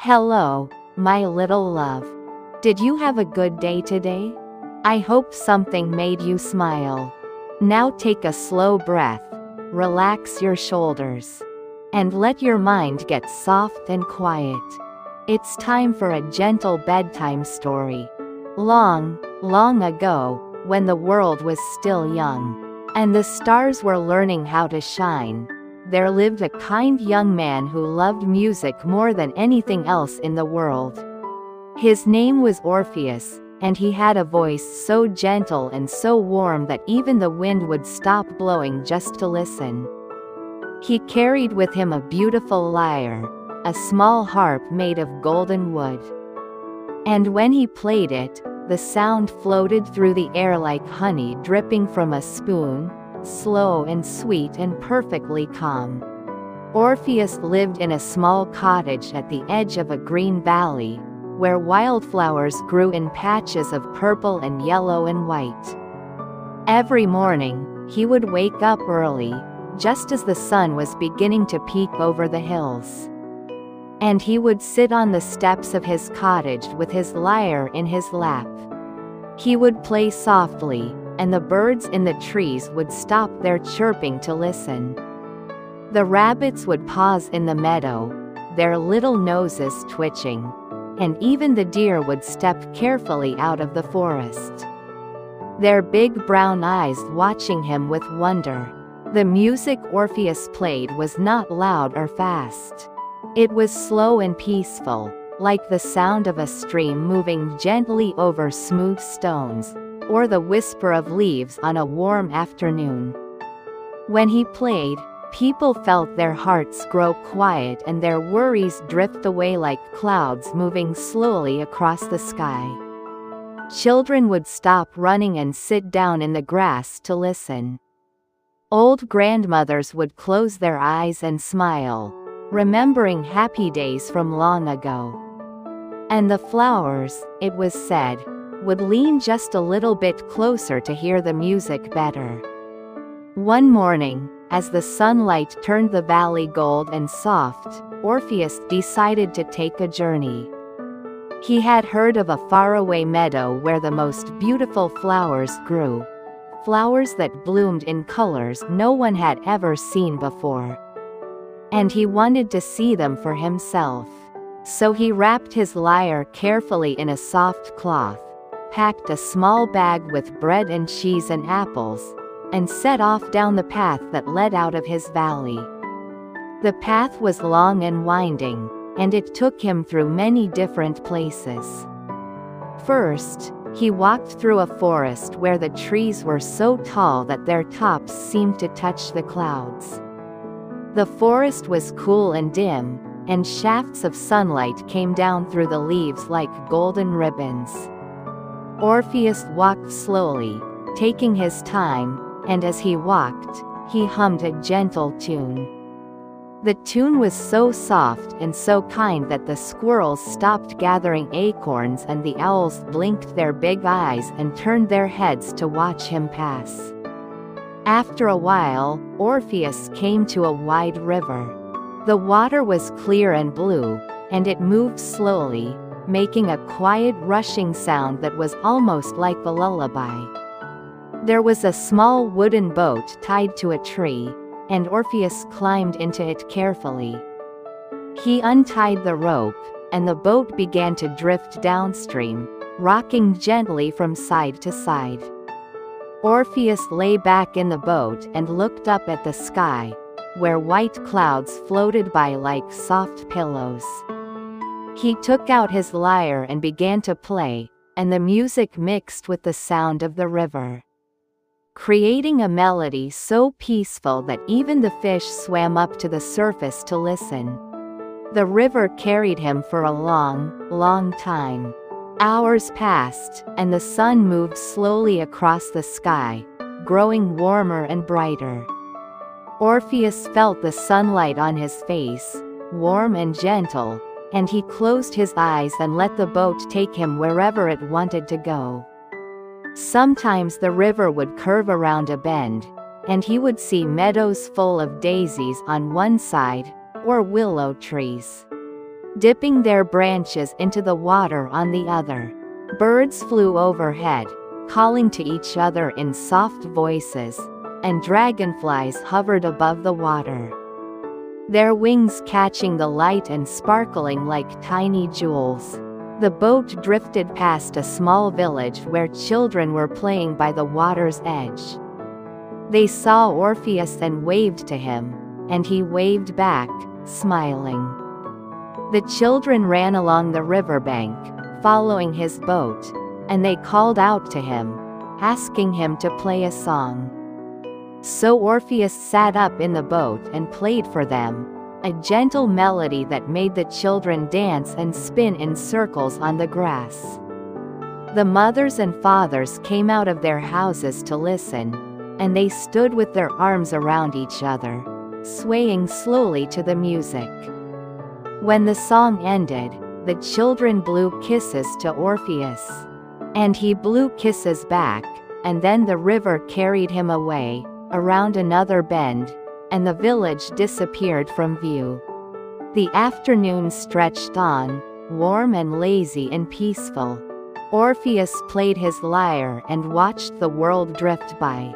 Hello, my little love. Did you have a good day today? I hope something made you smile. Now take a slow breath, relax your shoulders, and let your mind get soft and quiet. It's time for a gentle bedtime story. Long, long ago, when the world was still young, and the stars were learning how to shine, there lived a kind young man who loved music more than anything else in the world. His name was Orpheus, and he had a voice so gentle and so warm that even the wind would stop blowing just to listen. He carried with him a beautiful lyre, a small harp made of golden wood. And when he played it, the sound floated through the air like honey dripping from a spoon, slow and sweet and perfectly calm. Orpheus lived in a small cottage at the edge of a green valley, where wildflowers grew in patches of purple and yellow and white. Every morning, he would wake up early, just as the sun was beginning to peek over the hills. And he would sit on the steps of his cottage with his lyre in his lap. He would play softly, and the birds in the trees would stop their chirping to listen. The rabbits would pause in the meadow, their little noses twitching, and even the deer would step carefully out of the forest, their big brown eyes watching him with wonder. The music Orpheus played was not loud or fast. It was slow and peaceful, like the sound of a stream moving gently over smooth stones, or the whisper of leaves on a warm afternoon. When he played, people felt their hearts grow quiet and their worries drift away like clouds moving slowly across the sky. Children would stop running and sit down in the grass to listen. Old grandmothers would close their eyes and smile, remembering happy days from long ago. And the flowers, it was said, would lean just a little bit closer to hear the music better. One morning, as the sunlight turned the valley gold and soft, Orpheus decided to take a journey. He had heard of a faraway meadow where the most beautiful flowers grew, flowers that bloomed in colors no one had ever seen before. And he wanted to see them for himself. So he wrapped his lyre carefully in a soft cloth, packed a small bag with bread and cheese and apples, and set off down the path that led out of his valley. The path was long and winding, and it took him through many different places. First, he walked through a forest where the trees were so tall that their tops seemed to touch the clouds. The forest was cool and dim, and shafts of sunlight came down through the leaves like golden ribbons. Orpheus walked slowly, taking his time, and as he walked, he hummed a gentle tune. The tune was so soft and so kind that the squirrels stopped gathering acorns and the owls blinked their big eyes and turned their heads to watch him pass. After a while, Orpheus came to a wide river. The water was clear and blue, and it moved slowly, making a quiet rushing sound that was almost like a lullaby. There was a small wooden boat tied to a tree, and Orpheus climbed into it carefully. He untied the rope, and the boat began to drift downstream, rocking gently from side to side. Orpheus lay back in the boat and looked up at the sky, where white clouds floated by like soft pillows. He took out his lyre and began to play, and the music mixed with the sound of the river, creating a melody so peaceful that even the fish swam up to the surface to listen. The river carried him for a long, long time. Hours passed, and the sun moved slowly across the sky, growing warmer and brighter. Orpheus felt the sunlight on his face, warm and gentle, and he closed his eyes and let the boat take him wherever it wanted to go. Sometimes the river would curve around a bend, and he would see meadows full of daisies on one side, or willow trees. dipping their branches into the water on the other. Birds flew overhead, calling to each other in soft voices, and dragonflies hovered above the water, their wings catching the light and sparkling like tiny jewels. The boat drifted past a small village where children were playing by the water's edge. They saw Orpheus and waved to him, and he waved back, smiling. The children ran along the riverbank, following his boat, and they called out to him, asking him to play a song. So Orpheus sat up in the boat and played for them, a gentle melody that made the children dance and spin in circles on the grass. The mothers and fathers came out of their houses to listen, and they stood with their arms around each other, swaying slowly to the music. When the song ended, the children blew kisses to Orpheus, and he blew kisses back, and then the river carried him away, around another bend, and the village disappeared from view. The afternoon stretched on, warm and lazy and peaceful. Orpheus played his lyre and watched the world drift by.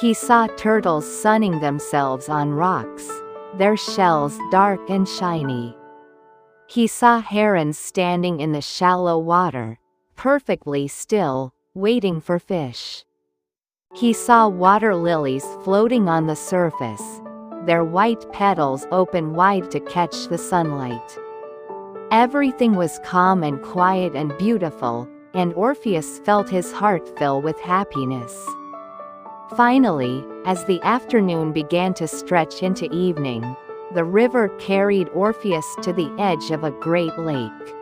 He saw turtles sunning themselves on rocks, their shells dark and shiny. He saw herons standing in the shallow water, perfectly still, waiting for fish. He saw water lilies floating on the surface, their white petals open wide to catch the sunlight. Everything was calm and quiet and beautiful, and Orpheus felt his heart fill with happiness. Finally, as the afternoon began to stretch into evening, the river carried Orpheus to the edge of a great lake.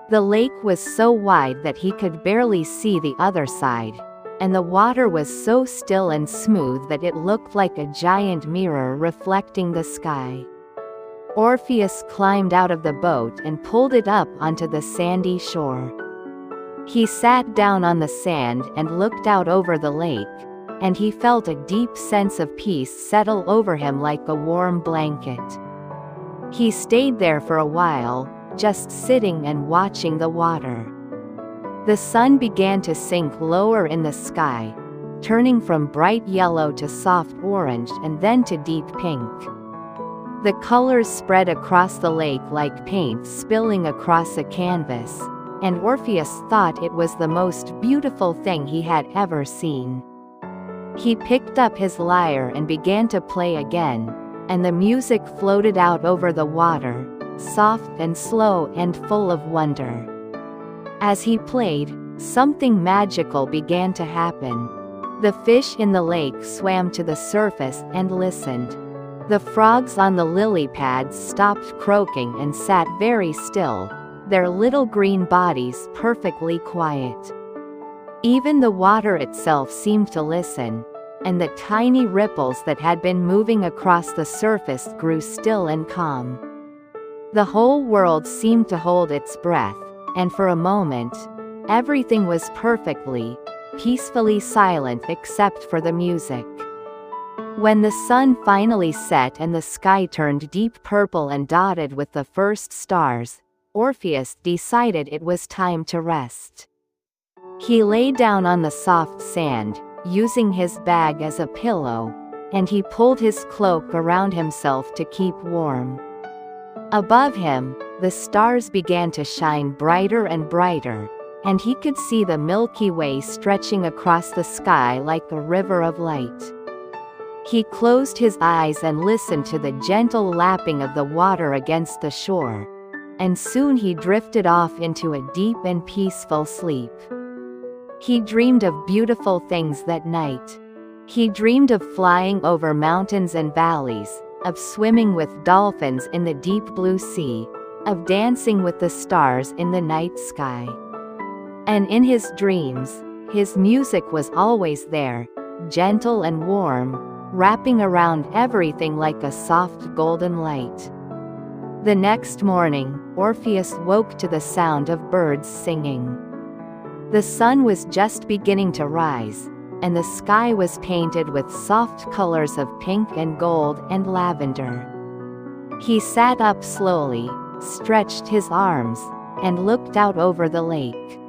The lake was so wide that he could barely see the other side, and the water was so still and smooth that it looked like a giant mirror reflecting the sky. Orpheus climbed out of the boat and pulled it up onto the sandy shore. He sat down on the sand and looked out over the lake, and he felt a deep sense of peace settle over him like a warm blanket. He stayed there for a while, just sitting and watching the water. The sun began to sink lower in the sky, turning from bright yellow to soft orange and then to deep pink. The colors spread across the lake like paint spilling across a canvas, and Orpheus thought it was the most beautiful thing he had ever seen. He picked up his lyre and began to play again, and the music floated out over the water, soft and slow and full of wonder. As he played, something magical began to happen. The fish in the lake swam to the surface and listened. The frogs on the lily pads stopped croaking and sat very still, their little green bodies perfectly quiet. Even the water itself seemed to listen, and the tiny ripples that had been moving across the surface grew still and calm. The whole world seemed to hold its breath, and for a moment, everything was perfectly, peacefully silent except for the music. When the sun finally set and the sky turned deep purple and dotted with the first stars, Orpheus decided it was time to rest. He lay down on the soft sand, using his bag as a pillow, and he pulled his cloak around himself to keep warm. Above him, the stars began to shine brighter and brighter, and he could see the Milky Way stretching across the sky like a river of light. He closed his eyes and listened to the gentle lapping of the water against the shore, and soon he drifted off into a deep and peaceful sleep. He dreamed of beautiful things that night. He dreamed of flying over mountains and valleys, of swimming with dolphins in the deep blue sea, of dancing with the stars in the night sky. And in his dreams, his music was always there, gentle and warm, wrapping around everything like a soft golden light. The next morning, Orpheus woke to the sound of birds singing. The sun was just beginning to rise, and the sky was painted with soft colors of pink and gold and lavender. He sat up slowly, stretched his arms, and looked out over the lake.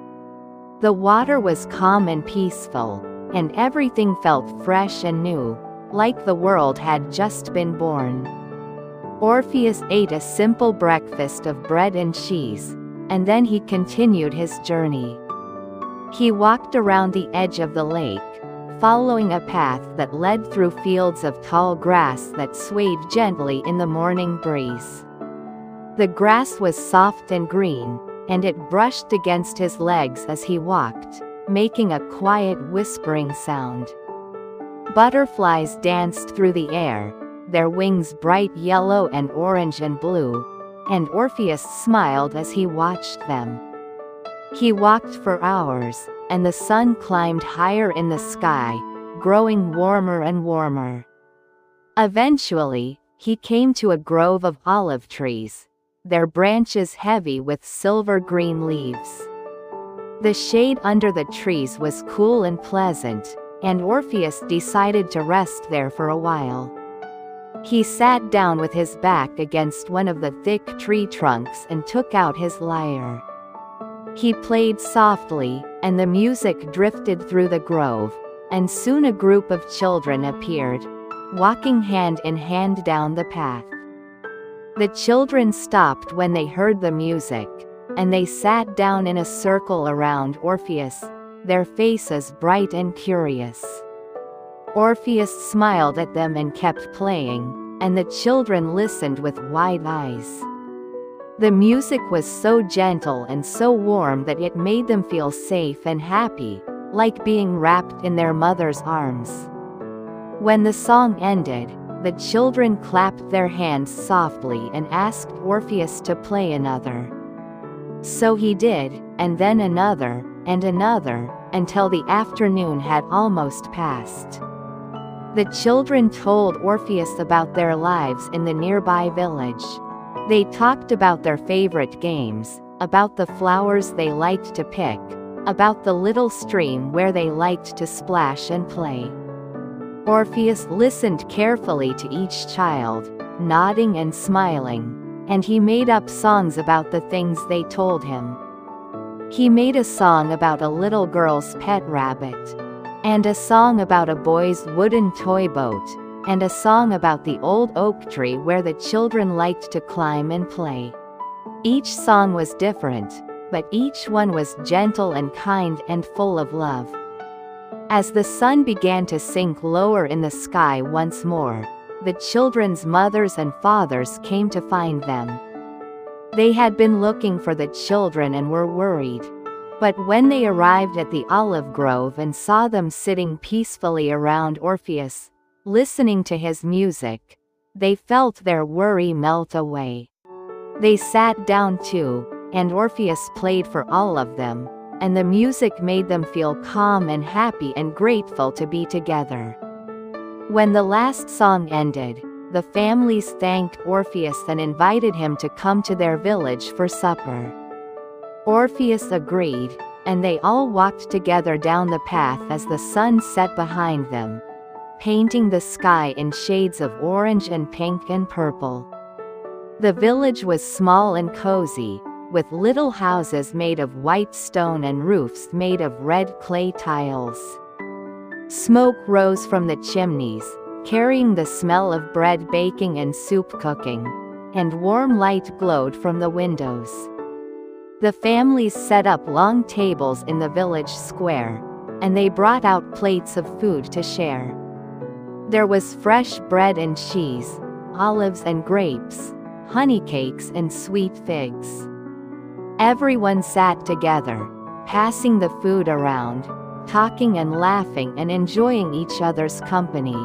The water was calm and peaceful, and everything felt fresh and new, like the world had just been born. Orpheus ate a simple breakfast of bread and cheese, and then he continued his journey. He walked around the edge of the lake, following a path that led through fields of tall grass that swayed gently in the morning breeze. The grass was soft and green, and it brushed against his legs as he walked, making a quiet whispering sound. Butterflies danced through the air, their wings bright yellow and orange and blue, and Orpheus smiled as he watched them. He walked for hours, and the sun climbed higher in the sky, growing warmer and warmer. Eventually, he came to a grove of olive trees, their branches heavy with silver-green leaves. The shade under the trees was cool and pleasant, and Orpheus decided to rest there for a while. He sat down with his back against one of the thick tree trunks and took out his lyre. He played softly, and the music drifted through the grove, and soon a group of children appeared, walking hand in hand down the path. The children stopped when they heard the music, and they sat down in a circle around Orpheus, their faces bright and curious. Orpheus smiled at them and kept playing, and the children listened with wide eyes. The music was so gentle and so warm that it made them feel safe and happy, like being wrapped in their mother's arms. When the song ended, the children clapped their hands softly and asked Orpheus to play another. So he did, and then another, and another, until the afternoon had almost passed. The children told Orpheus about their lives in the nearby village. They talked about their favorite games, about the flowers they liked to pick, about the little stream where they liked to splash and play. Orpheus listened carefully to each child, nodding and smiling, and he made up songs about the things they told him. He made a song about a little girl's pet rabbit, and a song about a boy's wooden toy boat, and a song about the old oak tree where the children liked to climb and play. Each song was different, but each one was gentle and kind and full of love. As the sun began to sink lower in the sky once more, the children's mothers and fathers came to find them. They had been looking for the children and were worried. But when they arrived at the olive grove and saw them sitting peacefully around Orpheus, listening to his music, they felt their worry melt away. They sat down too, and Orpheus played for all of them, and the music made them feel calm and happy and grateful to be together. When the last song ended, the families thanked Orpheus and invited him to come to their village for supper. Orpheus agreed, and they all walked together down the path as the sun set behind them, painting the sky in shades of orange and pink and purple. The village was small and cozy, with little houses made of white stone and roofs made of red clay tiles. Smoke rose from the chimneys, carrying the smell of bread baking and soup cooking, and warm light glowed from the windows. The families set up long tables in the village square, and they brought out plates of food to share. There was fresh bread and cheese, olives and grapes, honey cakes and sweet figs. Everyone sat together, passing the food around, talking and laughing and enjoying each other's company.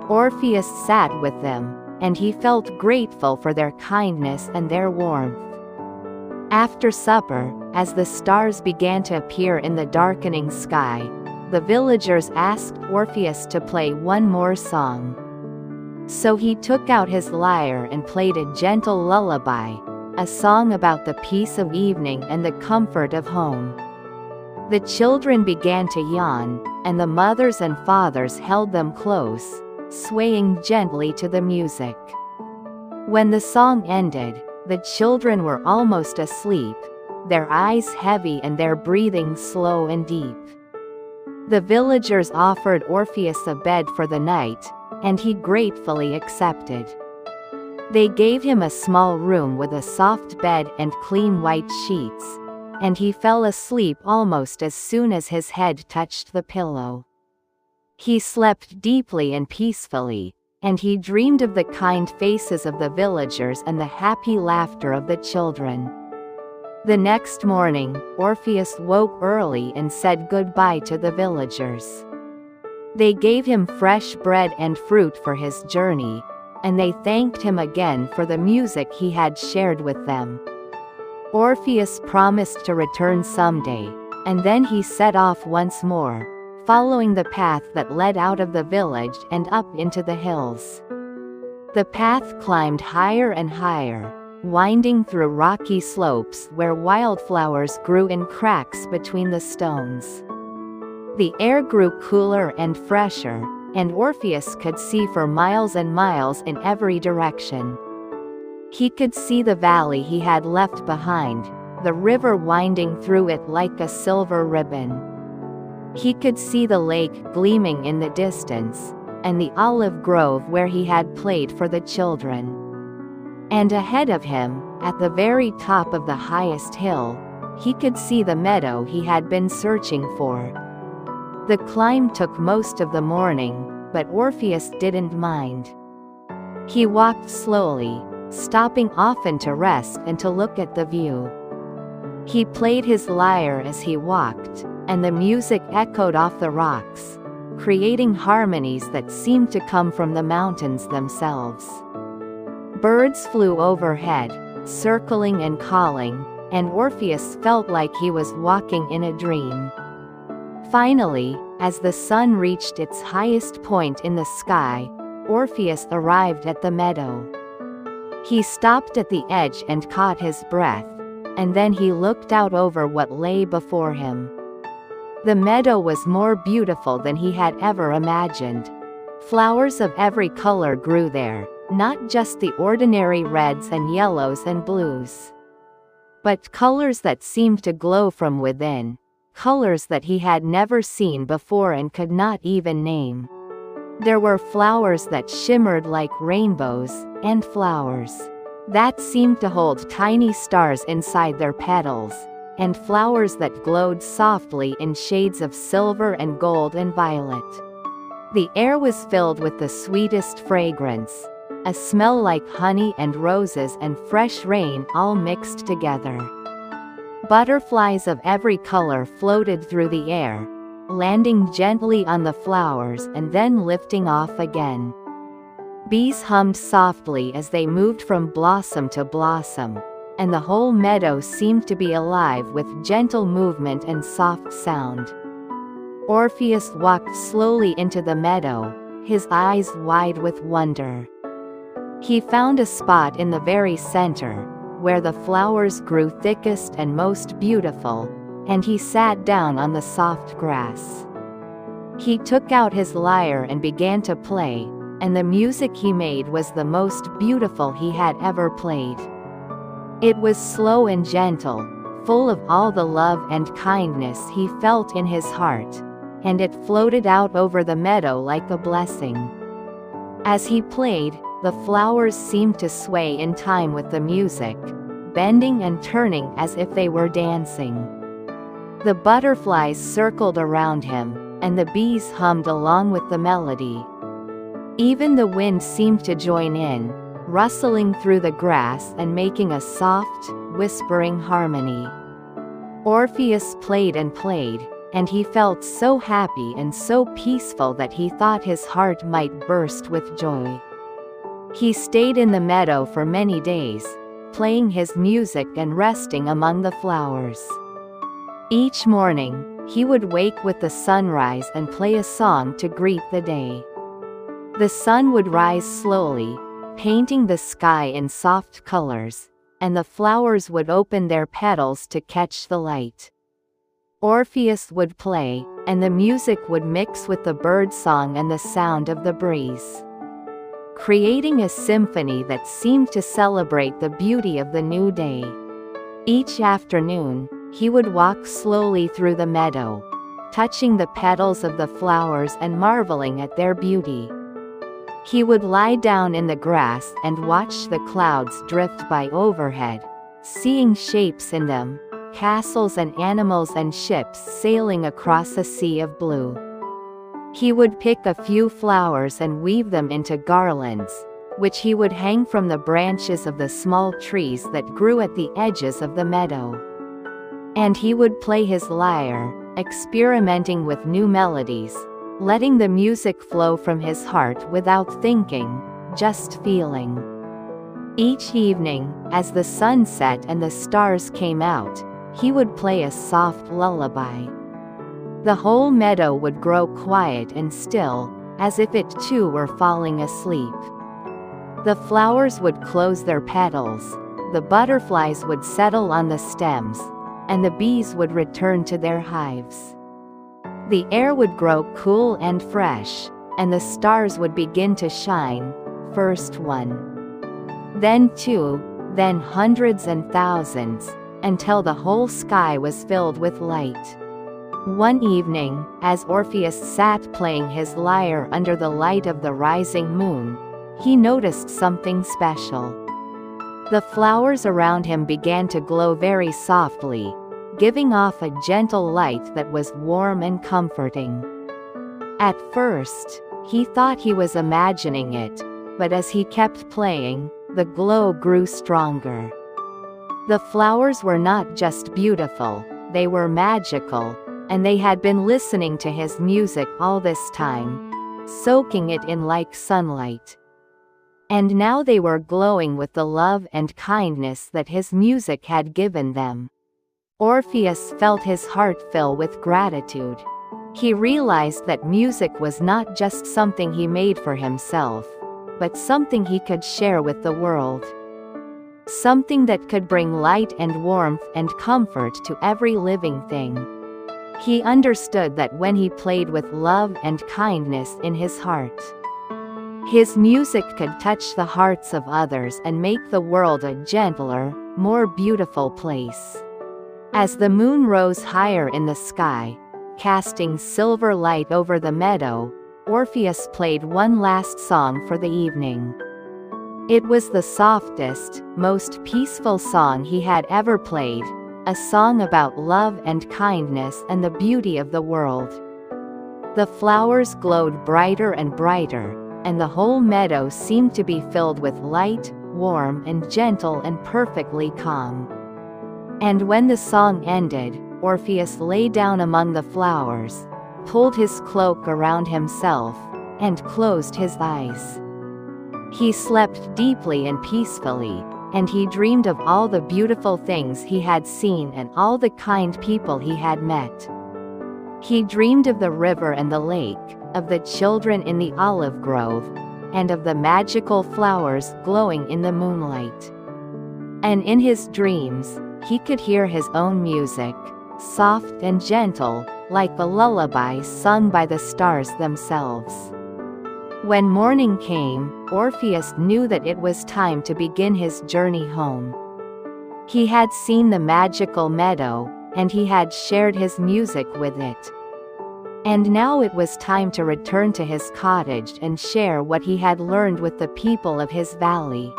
Orpheus sat with them, and he felt grateful for their kindness and their warmth. After supper, as the stars began to appear in the darkening sky, the villagers asked Orpheus to play one more song. So he took out his lyre and played a gentle lullaby, a song about the peace of evening and the comfort of home. The children began to yawn, and the mothers and fathers held them close, swaying gently to the music. When the song ended, The children were almost asleep, their eyes heavy and their breathing slow and deep. The villagers offered Orpheus a bed for the night, and he gratefully accepted. They gave him a small room with a soft bed and clean white sheets, and he fell asleep almost as soon as his head touched the pillow. He slept deeply and peacefully, and he dreamed of the kind faces of the villagers and the happy laughter of the children. The next morning, Orpheus woke early and said goodbye to the villagers. They gave him fresh bread and fruit for his journey, and they thanked him again for the music he had shared with them. Orpheus promised to return someday, and then he set off once more, following the path that led out of the village and up into the hills. The path climbed higher and higher, winding through rocky slopes where wildflowers grew in cracks between the stones. The air grew cooler and fresher, and Orpheus could see for miles and miles in every direction. He could see the valley he had left behind, the river winding through it like a silver ribbon. He could see the lake gleaming in the distance, and the olive grove where he had played for the children. And ahead of him, at the very top of the highest hill, he could see the meadow he had been searching for. The climb took most of the morning, but Orpheus didn't mind. He walked slowly, stopping often to rest and to look at the view. He played his lyre as he walked, and the music echoed off the rocks, creating harmonies that seemed to come from the mountains themselves. Birds flew overhead, circling and calling, and Orpheus felt like he was walking in a dream. Finally, as the sun reached its highest point in the sky, Orpheus arrived at the meadow. He stopped at the edge and caught his breath, and then he looked out over what lay before him. The meadow was more beautiful than he had ever imagined. Flowers of every color grew there, not just the ordinary reds and yellows and blues, but colors that seemed to glow from within, colors that he had never seen before and could not even name. There were flowers that shimmered like rainbows, and flowers that seemed to hold tiny stars inside their petals, and flowers that glowed softly in shades of silver and gold and violet. The air was filled with the sweetest fragrance, a smell like honey and roses and fresh rain all mixed together. Butterflies of every color floated through the air, landing gently on the flowers and then lifting off again. Bees hummed softly as they moved from blossom to blossom, and the whole meadow seemed to be alive with gentle movement and soft sound. Orpheus walked slowly into the meadow, his eyes wide with wonder. He found a spot in the very center, where the flowers grew thickest and most beautiful, and he sat down on the soft grass. He took out his lyre and began to play, and the music he made was the most beautiful he had ever played. It was slow and gentle, full of all the love and kindness he felt in his heart, and it floated out over the meadow like a blessing. As he played, the flowers seemed to sway in time with the music, bending and turning as if they were dancing. The butterflies circled around him, and the bees hummed along with the melody. Even the wind seemed to join in, rustling through the grass and making a soft, whispering harmony. Orpheus played and played, and he felt so happy and so peaceful that he thought his heart might burst with joy. He stayed in the meadow for many days, playing his music and resting among the flowers. Each morning, he would wake with the sunrise and play a song to greet the day. The sun would rise slowly, painting the sky in soft colors, and the flowers would open their petals to catch the light. Orpheus would play, and the music would mix with the bird song and the sound of the breeze. creating a symphony that seemed to celebrate the beauty of the new day. Each afternoon, he would walk slowly through the meadow, touching the petals of the flowers and marveling at their beauty. He would lie down in the grass and watch the clouds drift by overhead, seeing shapes in them, castles and animals and ships sailing across a sea of blue. He would pick a few flowers and weave them into garlands, which he would hang from the branches of the small trees that grew at the edges of the meadow. And he would play his lyre, experimenting with new melodies, letting the music flow from his heart without thinking, just feeling. Each evening, as the sun set and the stars came out, he would play a soft lullaby. The whole meadow would grow quiet and still, as if it too were falling asleep. The flowers would close their petals, the butterflies would settle on the stems, and the bees would return to their hives. The air would grow cool and fresh, and the stars would begin to shine, first one, then two, then hundreds and thousands, until the whole sky was filled with light. One evening, as Orpheus sat playing his lyre under the light of the rising moon, he noticed something special. The flowers around him began to glow very softly, giving off a gentle light that was warm and comforting. At first, he thought he was imagining it, but as he kept playing, the glow grew stronger. The flowers were not just beautiful, they were magical, and they had been listening to his music all this time, soaking it in like sunlight. And now they were glowing with the love and kindness that his music had given them. Orpheus felt his heart fill with gratitude. He realized that music was not just something he made for himself, but something he could share with the world. Something that could bring light and warmth and comfort to every living thing. He understood that when he played with love and kindness in his heart, his music could touch the hearts of others and make the world a gentler, more beautiful place. As the moon rose higher in the sky, casting silver light over the meadow, Orpheus played one last song for the evening. It was the softest, most peaceful song he had ever played, a song about love and kindness and the beauty of the world. The flowers glowed brighter and brighter, and the whole meadow seemed to be filled with light, warm and gentle and perfectly calm. And when the song ended, Orpheus lay down among the flowers, pulled his cloak around himself, and closed his eyes. He slept deeply and peacefully, and he dreamed of all the beautiful things he had seen and all the kind people he had met. He dreamed of the river and the lake, of the children in the olive grove, and of the magical flowers glowing in the moonlight. And in his dreams, he could hear his own music, soft and gentle, like a lullaby sung by the stars themselves. When morning came, Orpheus knew that it was time to begin his journey home. He had seen the magical meadow, and he had shared his music with it. And now it was time to return to his cottage and share what he had learned with the people of his valley.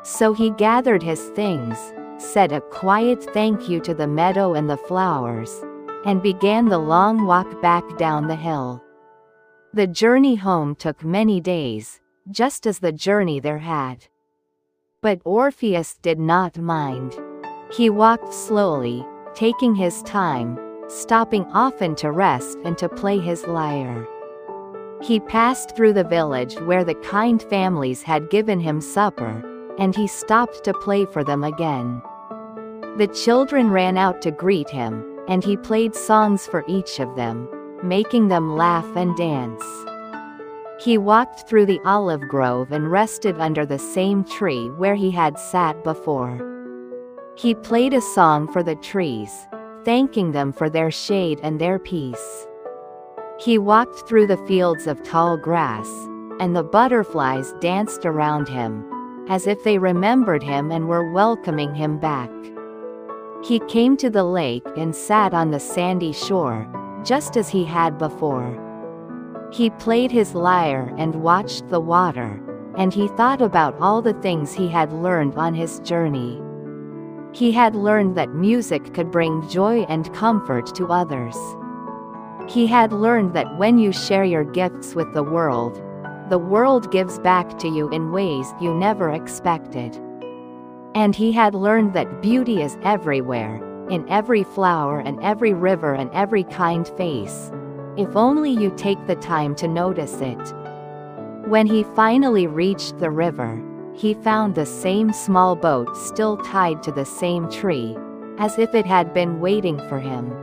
So he gathered his things, said a quiet thank you to the meadow and the flowers, and began the long walk back down the hill. The journey home took many days, just as the journey there had. But Orpheus did not mind. He walked slowly, taking his time, stopping often to rest and to play his lyre. He passed through the village where the kind families had given him supper, and he stopped to play for them again. The children ran out to greet him, and he played songs for each of them, making them laugh and dance. He walked through the olive grove and rested under the same tree where he had sat before. He played a song for the trees, thanking them for their shade and their peace. He walked through the fields of tall grass, and the butterflies danced around him, as if they remembered him and were welcoming him back. He came to the lake and sat on the sandy shore, just as he had before. He played his lyre and watched the water, and he thought about all the things he had learned on his journey. He had learned that music could bring joy and comfort to others. He had learned that when you share your gifts with the world gives back to you in ways you never expected. And he had learned that beauty is everywhere, in every flower and every river and every kind face, if only you take the time to notice it. When he finally reached the river, he found the same small boat still tied to the same tree, as if it had been waiting for him.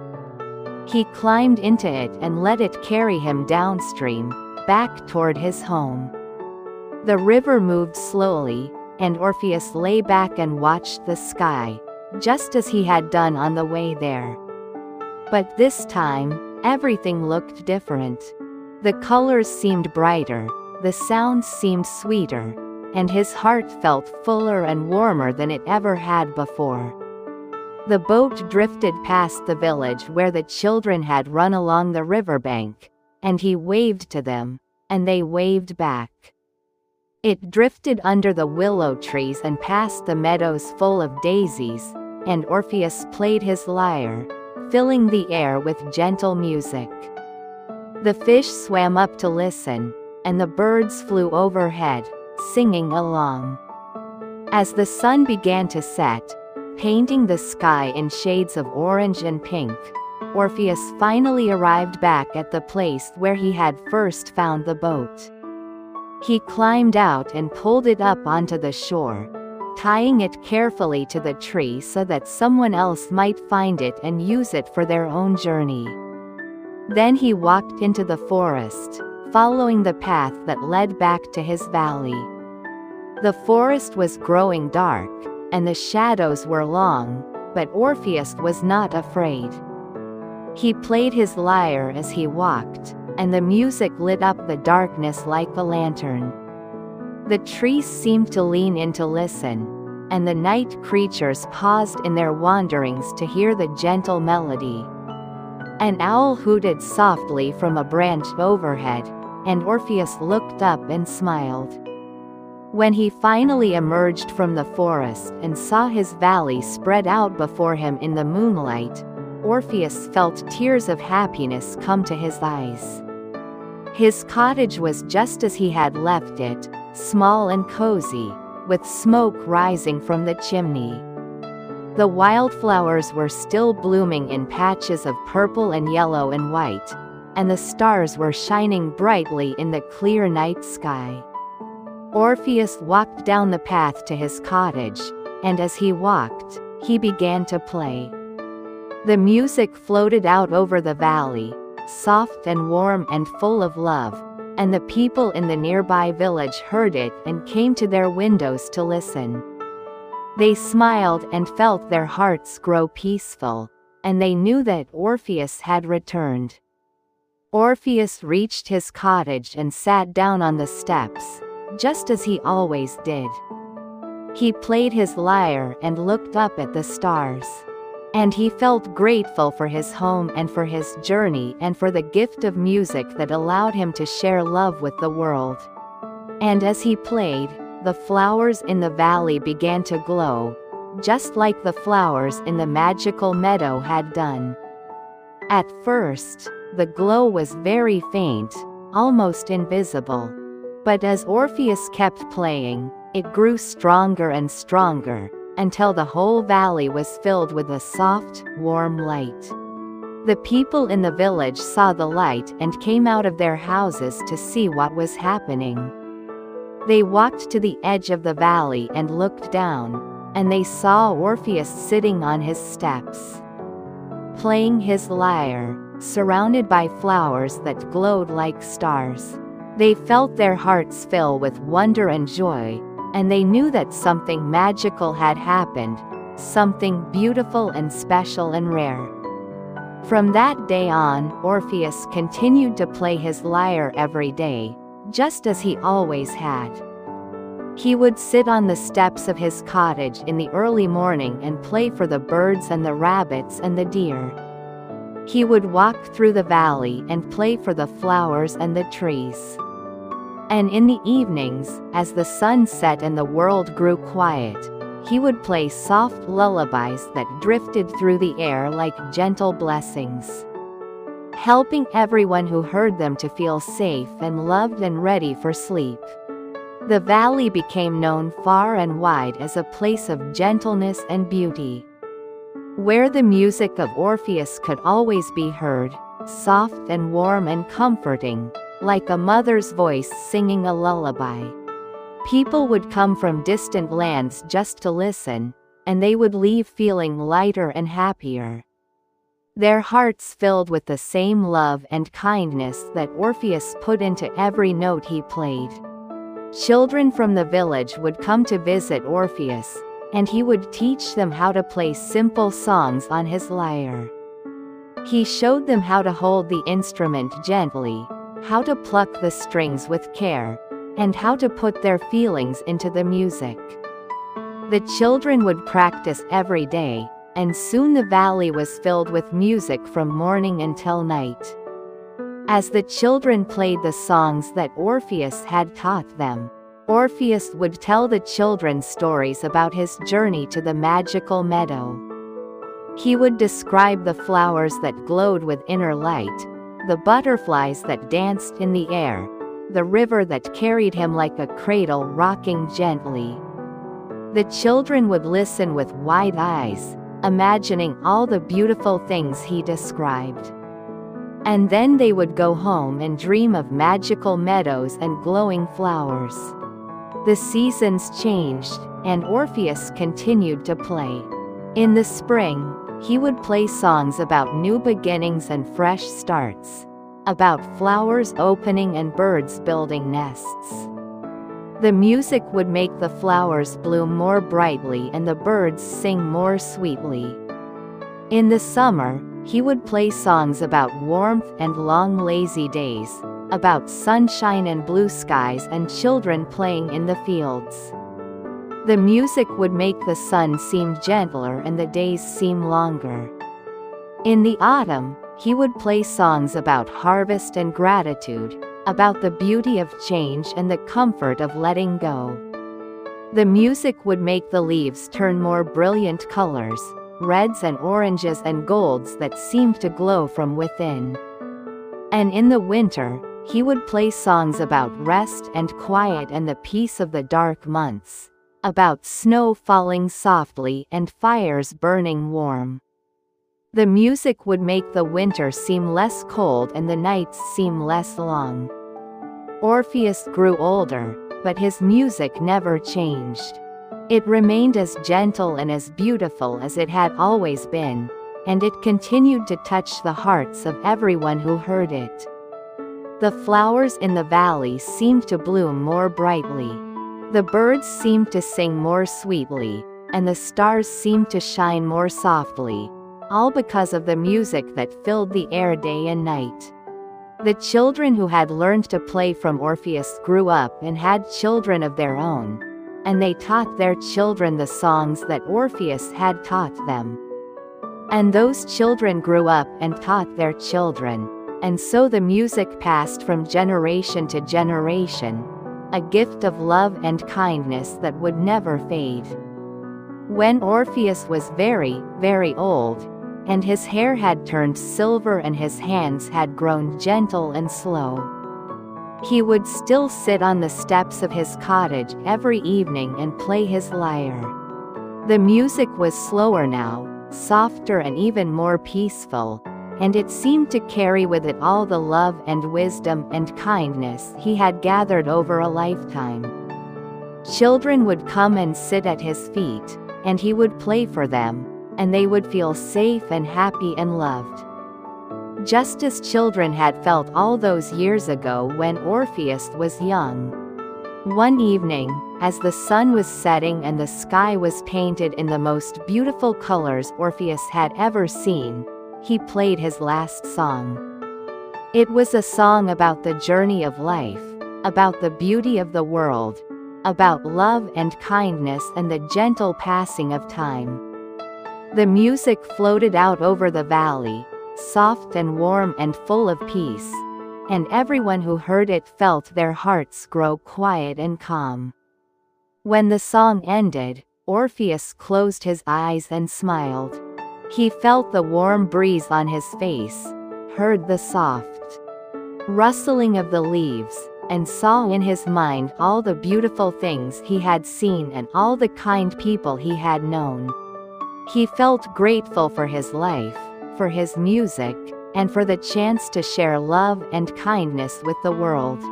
He climbed into it and let it carry him downstream, back toward his home. The river moved slowly, and Orpheus lay back and watched the sky, just as he had done on the way there. But this time, everything looked different. The colors seemed brighter, the sounds seemed sweeter, and his heart felt fuller and warmer than it ever had before. The boat drifted past the village where the children had run along the riverbank, and he waved to them, and they waved back. It drifted under the willow trees and past the meadows full of daisies, and Orpheus played his lyre, filling the air with gentle music. The fish swam up to listen, and the birds flew overhead, singing along. As the sun began to set, painting the sky in shades of orange and pink, Orpheus finally arrived back at the place where he had first found the boat. He climbed out and pulled it up onto the shore, tying it carefully to the tree so that someone else might find it and use it for their own journey. Then he walked into the forest, following the path that led back to his valley. The forest was growing dark, and the shadows were long, but Orpheus was not afraid. He played his lyre as he walked, and the music lit up the darkness like a lantern. The trees seemed to lean in to listen, and the night creatures paused in their wanderings to hear the gentle melody. An owl hooted softly from a branch overhead, and Orpheus looked up and smiled. When he finally emerged from the forest and saw his valley spread out before him in the moonlight, Orpheus felt tears of happiness come to his eyes. His cottage was just as he had left it, small and cozy, with smoke rising from the chimney. The wildflowers were still blooming in patches of purple and yellow and white, and the stars were shining brightly in the clear night sky. Orpheus walked down the path to his cottage, and as he walked, he began to play. The music floated out over the valley, soft and warm and full of love, and the people in the nearby village heard it and came to their windows to listen. They smiled and felt their hearts grow peaceful, and they knew that Orpheus had returned. Orpheus reached his cottage and sat down on the steps, just as he always did. He played his lyre and looked up at the stars. And he felt grateful for his home and for his journey and for the gift of music that allowed him to share love with the world. And as he played, the flowers in the valley began to glow, just like the flowers in the magical meadow had done. At first, the glow was very faint, almost invisible. But as Orpheus kept playing, it grew stronger and stronger, until the whole valley was filled with a soft, warm light. The people in the village saw the light and came out of their houses to see what was happening. They walked to the edge of the valley and looked down, and they saw Orpheus sitting on his steps, playing his lyre, surrounded by flowers that glowed like stars. They felt their hearts fill with wonder and joy, and they knew that something magical had happened, something beautiful and special and rare. From that day on, Orpheus continued to play his lyre every day, just as he always had. He would sit on the steps of his cottage in the early morning and play for the birds and the rabbits and the deer. He would walk through the valley and play for the flowers and the trees. And in the evenings, as the sun set and the world grew quiet, he would play soft lullabies that drifted through the air like gentle blessings, helping everyone who heard them to feel safe and loved and ready for sleep. The valley became known far and wide as a place of gentleness and beauty, where the music of Orpheus could always be heard, soft and warm and comforting, like a mother's voice singing a lullaby. People would come from distant lands just to listen, and they would leave feeling lighter and happier, their hearts filled with the same love and kindness that Orpheus put into every note he played. Children from the village would come to visit Orpheus, and he would teach them how to play simple songs on his lyre. He showed them how to hold the instrument gently, how to pluck the strings with care, and how to put their feelings into the music. The children would practice every day, and soon the valley was filled with music from morning until night. As the children played the songs that Orpheus had taught them, Orpheus would tell the children stories about his journey to the magical meadow. He would describe the flowers that glowed with inner light, the butterflies that danced in the air, the river that carried him like a cradle rocking gently. The children would listen with wide eyes, imagining all the beautiful things he described. And then they would go home and dream of magical meadows and glowing flowers. The seasons changed, and Orpheus continued to play. In the spring, he would play songs about new beginnings and fresh starts, about flowers opening and birds building nests. The music would make the flowers bloom more brightly and the birds sing more sweetly. In the summer, he would play songs about warmth and long lazy days, about sunshine and blue skies and children playing in the fields. The music would make the sun seem gentler and the days seem longer. In the autumn, he would play songs about harvest and gratitude, about the beauty of change and the comfort of letting go. The music would make the leaves turn more brilliant colors, reds and oranges and golds that seemed to glow from within. And in the winter, he would play songs about rest and quiet and the peace of the dark months, about snow falling softly and fires burning warm. The music would make the winter seem less cold and the nights seem less long. Orpheus grew older, but his music never changed. It remained as gentle and as beautiful as it had always been, and it continued to touch the hearts of everyone who heard it. The flowers in the valley seemed to bloom more brightly. The birds seemed to sing more sweetly, and the stars seemed to shine more softly, all because of the music that filled the air day and night. The children who had learned to play from Orpheus grew up and had children of their own, and they taught their children the songs that Orpheus had taught them. And those children grew up and taught their children, and so the music passed from generation to generation, a gift of love and kindness that would never fade. When Orpheus was very, very old, and his hair had turned silver and his hands had grown gentle and slow, he would still sit on the steps of his cottage every evening and play his lyre. The music was slower now, softer and even more peaceful, and it seemed to carry with it all the love and wisdom and kindness he had gathered over a lifetime. Children would come and sit at his feet, and he would play for them, and they would feel safe and happy and loved, just as children had felt all those years ago when Orpheus was young. One evening, as the sun was setting and the sky was painted in the most beautiful colors Orpheus had ever seen, he played his last song. It was a song about the journey of life, about the beauty of the world, about love and kindness and the gentle passing of time. The music floated out over the valley, soft and warm and full of peace, and everyone who heard it felt their hearts grow quiet and calm. When the song ended, Orpheus closed his eyes and smiled. He felt the warm breeze on his face, heard the soft rustling of the leaves, and saw in his mind all the beautiful things he had seen and all the kind people he had known. He felt grateful for his life, for his music, and for the chance to share love and kindness with the world.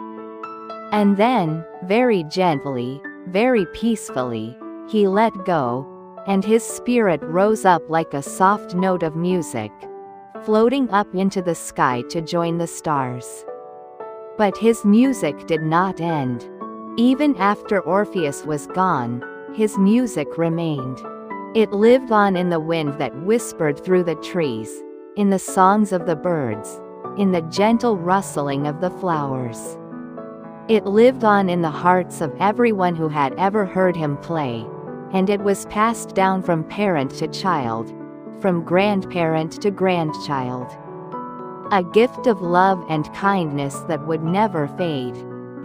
And then, very gently, very peacefully, he let go, and his spirit rose up like a soft note of music, floating up into the sky to join the stars. But his music did not end. Even after Orpheus was gone, his music remained. It lived on in the wind that whispered through the trees, in the songs of the birds, in the gentle rustling of the flowers. It lived on in the hearts of everyone who had ever heard him play, and it was passed down from parent to child, from grandparent to grandchild. A gift of love and kindness that would never fade.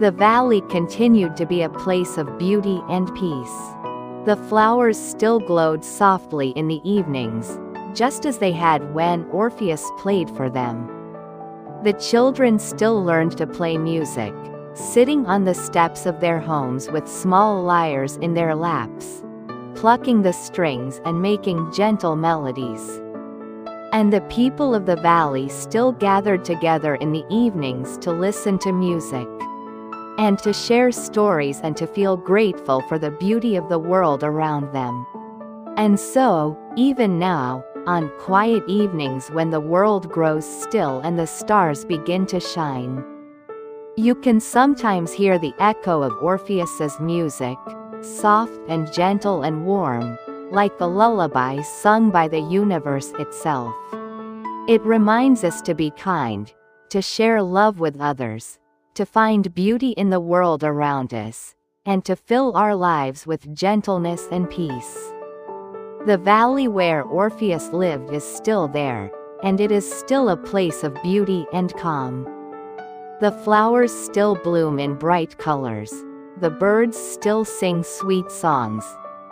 The valley continued to be a place of beauty and peace. The flowers still glowed softly in the evenings, just as they had when Orpheus played for them. The children still learned to play music, sitting on the steps of their homes with small lyres in their laps, plucking the strings and making gentle melodies. And the people of the valley still gathered together in the evenings to listen to music, and to share stories and to feel grateful for the beauty of the world around them. And so, even now, on quiet evenings when the world grows still and the stars begin to shine, you can sometimes hear the echo of Orpheus's music, soft and gentle and warm, like a lullaby sung by the universe itself. It reminds us to be kind, to share love with others, to find beauty in the world around us, and to fill our lives with gentleness and peace. The valley where Orpheus lived is still there, and it is still a place of beauty and calm. The flowers still bloom in bright colors, the birds still sing sweet songs,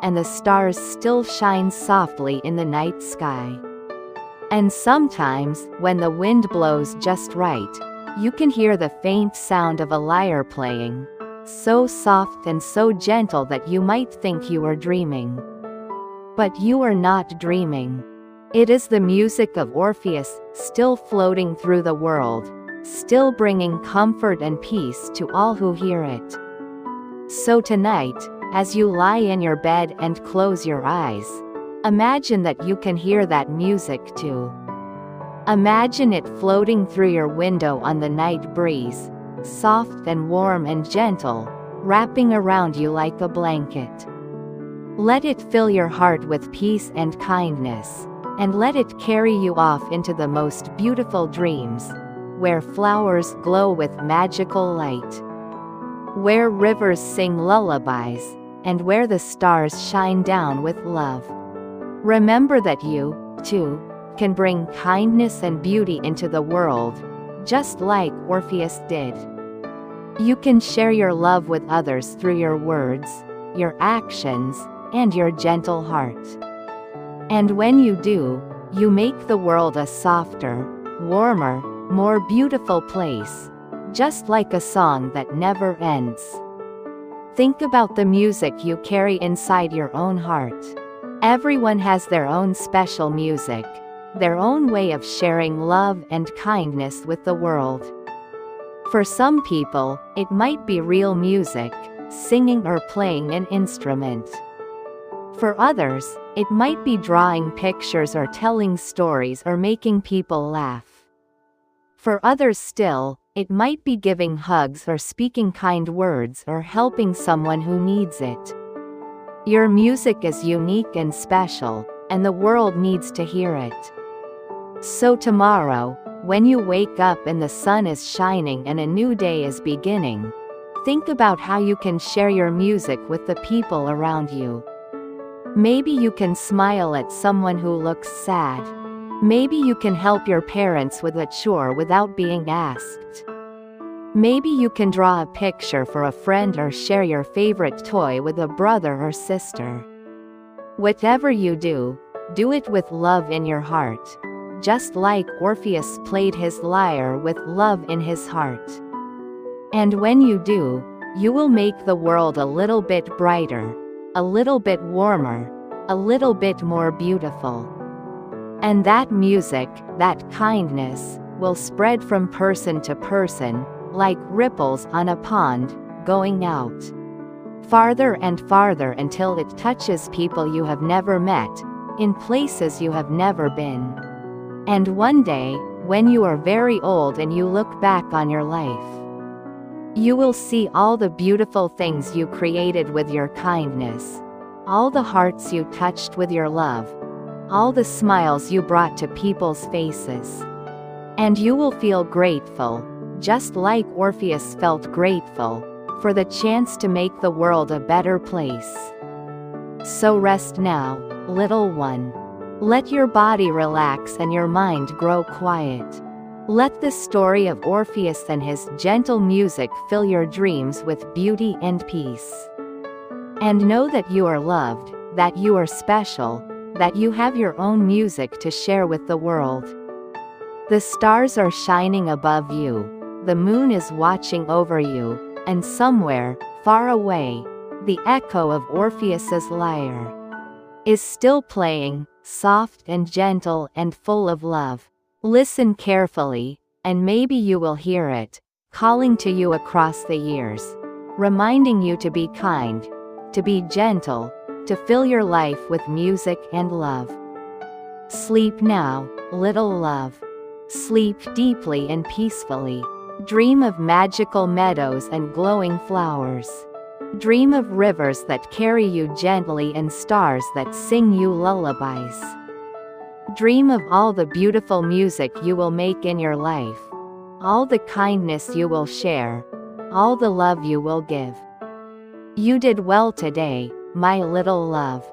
and the stars still shine softly in the night sky. And sometimes, when the wind blows just right, you can hear the faint sound of a lyre playing, so soft and so gentle that you might think you are dreaming. But you are not dreaming. It is the music of Orpheus, still floating through the world, still bringing comfort and peace to all who hear it. So tonight, as you lie in your bed and close your eyes, imagine that you can hear that music too. Imagine it floating through your window on the night breeze, soft and warm and gentle, wrapping around you like a blanket. Let it fill your heart with peace and kindness, and let it carry you off into the most beautiful dreams, where flowers glow with magical light, where rivers sing lullabies, and where the stars shine down with love. Remember that you, too, can bring kindness and beauty into the world, just like Orpheus did. You can share your love with others through your words, your actions, and your gentle heart. And when you do, you make the world a softer, warmer, more beautiful place, just like a song that never ends. Think about the music you carry inside your own heart. Everyone has their own special music, their own way of sharing love and kindness with the world. For some people, it might be real music, singing or playing an instrument. For others, it might be drawing pictures or telling stories or making people laugh. For others still, it might be giving hugs or speaking kind words or helping someone who needs it. Your music is unique and special, and the world needs to hear it. So tomorrow, when you wake up and the sun is shining and a new day is beginning, Think about how you can share your music with the people around you. Maybe you can smile at someone who looks sad. Maybe you can help your parents with a chore without being asked. Maybe you can draw a picture for a friend or share your favorite toy with a brother or sister. Whatever you do it with love in your heart. Just like Orpheus played his lyre with love in his heart. And when you do, you will make the world a little bit brighter, a little bit warmer, a little bit more beautiful. And that music, that kindness, will spread from person to person, like ripples on a pond, going out farther and farther until it touches people you have never met, in places you have never been. And one day, when you are very old and you look back on your life, you will see all the beautiful things you created with your kindness, all the hearts you touched with your love, all the smiles you brought to people's faces. And you will feel grateful, just like Orpheus felt grateful, for the chance to make the world a better place. So rest now, little one. Let your body relax and your mind grow quiet. Let the story of Orpheus and his gentle music fill your dreams with beauty and peace. And know that you are loved, that you are special, that you have your own music to share with the world. The stars are shining above you, the moon is watching over you, and somewhere, far away, the echo of Orpheus's lyre is still playing, soft and gentle and full of love. Listen carefully, and maybe you will hear it, calling to you across the years, reminding you to be kind, to be gentle, to fill your life with music and love. Sleep now, little love. Sleep deeply and peacefully. Dream of magical meadows and glowing flowers. Dream of rivers that carry you gently and stars that sing you lullabies. Dream of all the beautiful music you will make in your life, all the kindness you will share, all the love you will give. You did well today, my little love.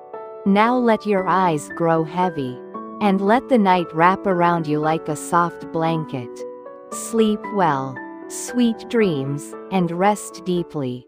Now let your eyes grow heavy, and let the night wrap around you like a soft blanket. Sleep well, sweet dreams, and rest deeply.